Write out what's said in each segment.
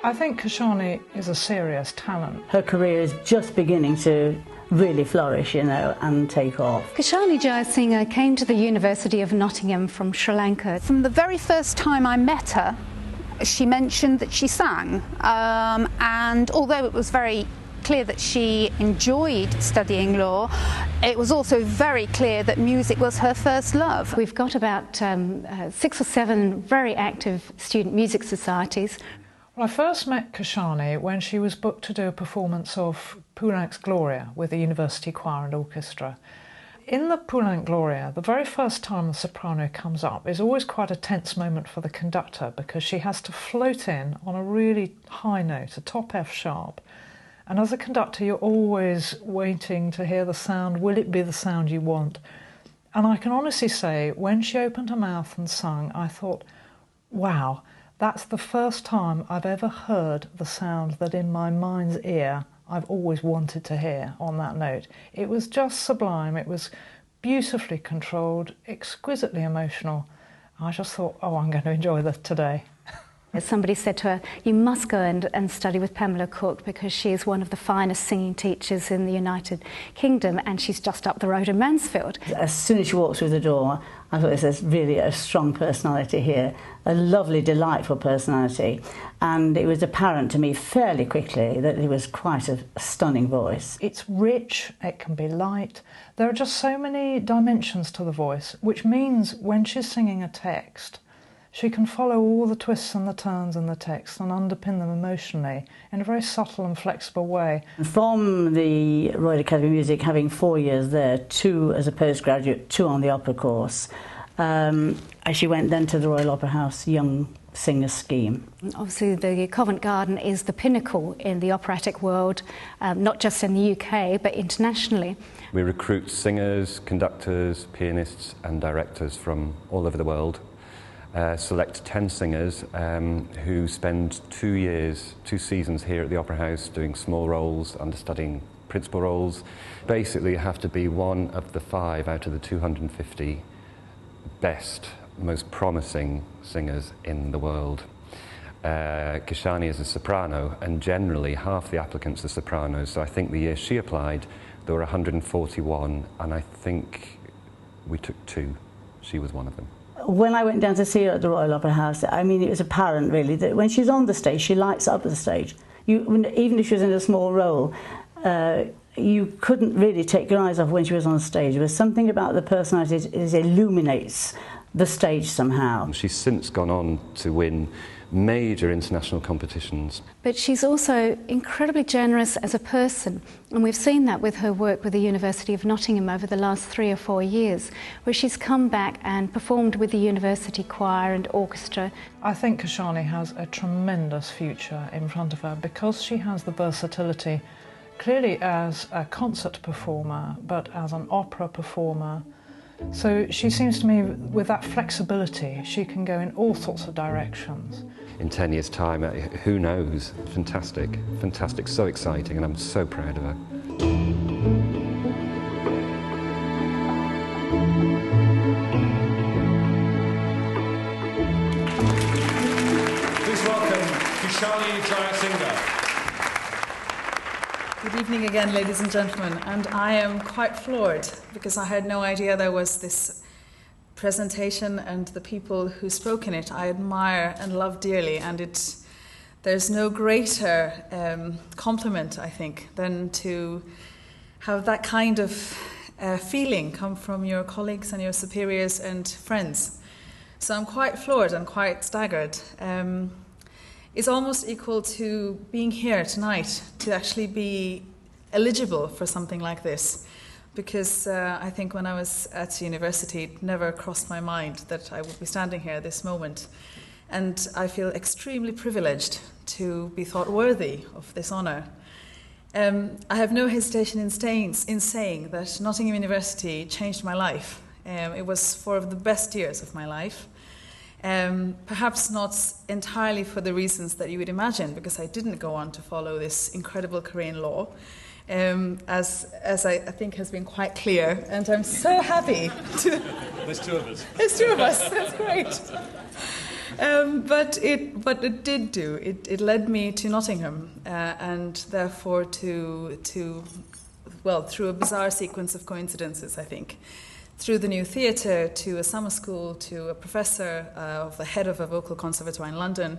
I think Kishani is a serious talent. Her career is just beginning to really flourish, you know, and take off. Kishani Jayasinghe came to the University of Nottingham from Sri Lanka. From the very first time I met her, she mentioned that she sang, and although it was very clear that she enjoyed studying law, it was also very clear that music was her first love. We've got about 6 or 7 very active student music societies. Well, I first met Kishani when she was booked to do a performance of Poulenc's Gloria with the University Choir and Orchestra. In the Poulenc Gloria, the very first time the soprano comes up is always quite a tense moment for the conductor, because she has to float in on a really high note, a top F sharp. And as a conductor, you're always waiting to hear the sound. Will it be the sound you want? And I can honestly say, when she opened her mouth and sung, I thought, wow, that's the first time I've ever heard the sound that in my mind's ear I've always wanted to hear on that note. It was just sublime. It was beautifully controlled, exquisitely emotional. I just thought, oh, I'm going to enjoy this today. Somebody said to her, you must go and study with Pamela Cook, because she is one of the finest singing teachers in the United Kingdom, and she's just up the road in Mansfield. As soon as she walked through the door, I thought there's really a strong personality here, a lovely, delightful personality, and it was apparent to me fairly quickly that it was quite a stunning voice. It's rich, it can be light. There are just so many dimensions to the voice, which means when she's singing a text, she can follow all the twists and the turns in the text and underpin them emotionally in a very subtle and flexible way. From the Royal Academy of Music, having 4 years there, 2 as a postgraduate, 2 on the opera course, she went then to the Royal Opera House Young Singers Scheme. Obviously the Covent Garden is the pinnacle in the operatic world, not just in the UK but internationally. We recruit singers, conductors, pianists and directors from all over the world. Select 10 singers who spend 2 seasons here at the Opera House doing small roles, understudying principal roles. Basically you have to be one of the 5 out of the 250 best, most promising singers in the world. Kishani is a soprano, and generally half the applicants are sopranos, so I think the year she applied there were 141, and I think we took 2. She was one of them. When I went down to see her at the Royal Opera House, I mean, it was apparent really that when she's on the stage, she lights up the stage. Even if she was in a small role, you couldn't really take your eyes off when she was on stage. There was something about the personality that illuminates the stage somehow. She's since gone on to win major international competitions. But she's also incredibly generous as a person, and we've seen that with her work with the University of Nottingham over the last 3 or 4 years, where she's come back and performed with the university choir and orchestra. I think Kishani has a tremendous future in front of her, because she has the versatility, clearly as a concert performer, but as an opera performer. So she seems to me, with that flexibility, she can go in all sorts of directions. In 10 years' time, who knows? Fantastic, fantastic, so exciting, and I'm so proud of her. Please welcome Kishani Jayasinghe. Good evening again, ladies and gentlemen, and I am quite floored because I had no idea there was this presentation, and the people who spoke in it I admire and love dearly, and there's no greater compliment, I think, than to have that kind of feeling come from your colleagues and your superiors and friends. So I'm quite floored and quite staggered. It's almost equal to being here tonight to actually be eligible for something like this, because I think when I was at university it never crossed my mind that I would be standing here at this moment, and I feel extremely privileged to be thought worthy of this honour. I have no hesitation in saying that Nottingham University changed my life. It was 4 of the best years of my life. Perhaps not entirely for the reasons that you would imagine, because I didn't go on to follow this incredible career in law, as I think has been quite clear, and I'm so happy to... There's 2 of us. There's 2 of us, that's great. But it did do. It led me to Nottingham, and therefore through a bizarre sequence of coincidences, I think, through the new theatre, to a summer school, to a professor of the head of a vocal conservatoire in London,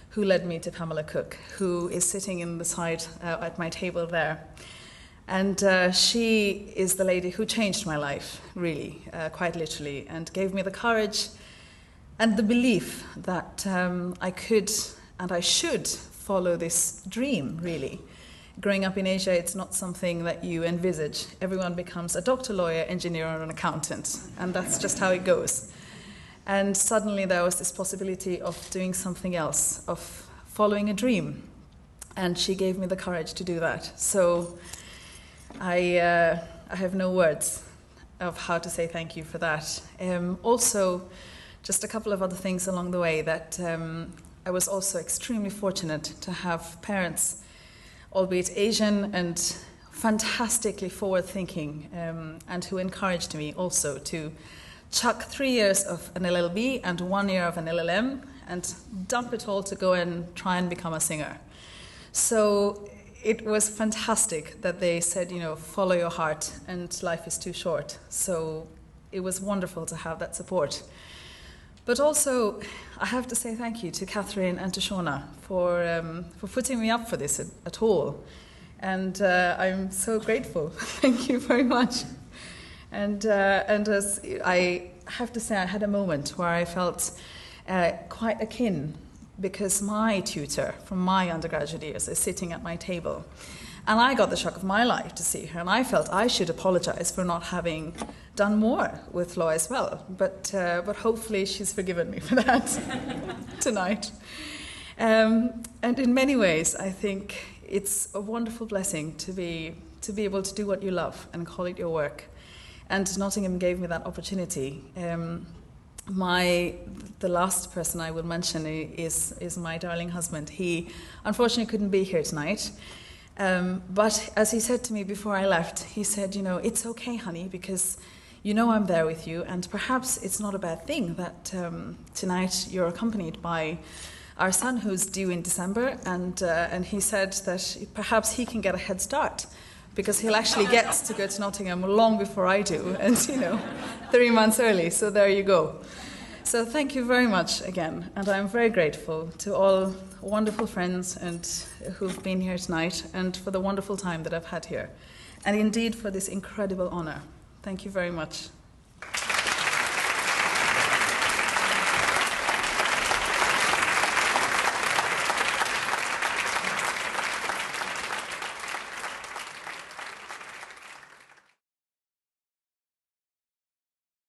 who led me to Pamela Cook, who is sitting in the side at my table there. And she is the lady who changed my life, really, quite literally, and gave me the courage and the belief that I could and I should follow this dream, really. Growing up in Asia, it's not something that you envisage. Everyone becomes a doctor, lawyer, engineer, or an accountant, and that's just how it goes. And suddenly there was this possibility of doing something else, of following a dream. And she gave me the courage to do that. So I have no words of how to say thank you for that. Also, just a couple of other things along the way, that I was also extremely fortunate to have parents, albeit Asian and fantastically forward-thinking, and who encouraged me also to chuck 3 years of an LLB and 1 year of an LLM and dump it all to go and try and become a singer. So it was fantastic that they said, follow your heart and life is too short. So it was wonderful to have that support. But also, I have to say thank you to Catherine and to Shauna for putting me up for this at all. And I'm so grateful. Thank you very much. And as I have to say, I had a moment where I felt quite akin, because my tutor from my undergraduate years is sitting at my table. And I got the shock of my life to see her, and I felt I should apologize for not having done more with law as well. But hopefully she's forgiven me for that tonight. And in many ways, I think it's a wonderful blessing to be able to do what you love and call it your work. And Nottingham gave me that opportunity. The last person I will mention is my darling husband. He unfortunately couldn't be here tonight. But as he said to me before I left, he said, it's okay, honey, because I'm there with you, and perhaps it's not a bad thing that tonight you're accompanied by our son who's due in December, and he said that perhaps he can get a head start, because he'll actually get to go to Nottingham long before I do, and 3 months early, so there you go. So thank you very much again, and I'm very grateful to all wonderful friends and who've been here tonight, and for the wonderful time that I've had here, and indeed for this incredible honor. Thank you very much.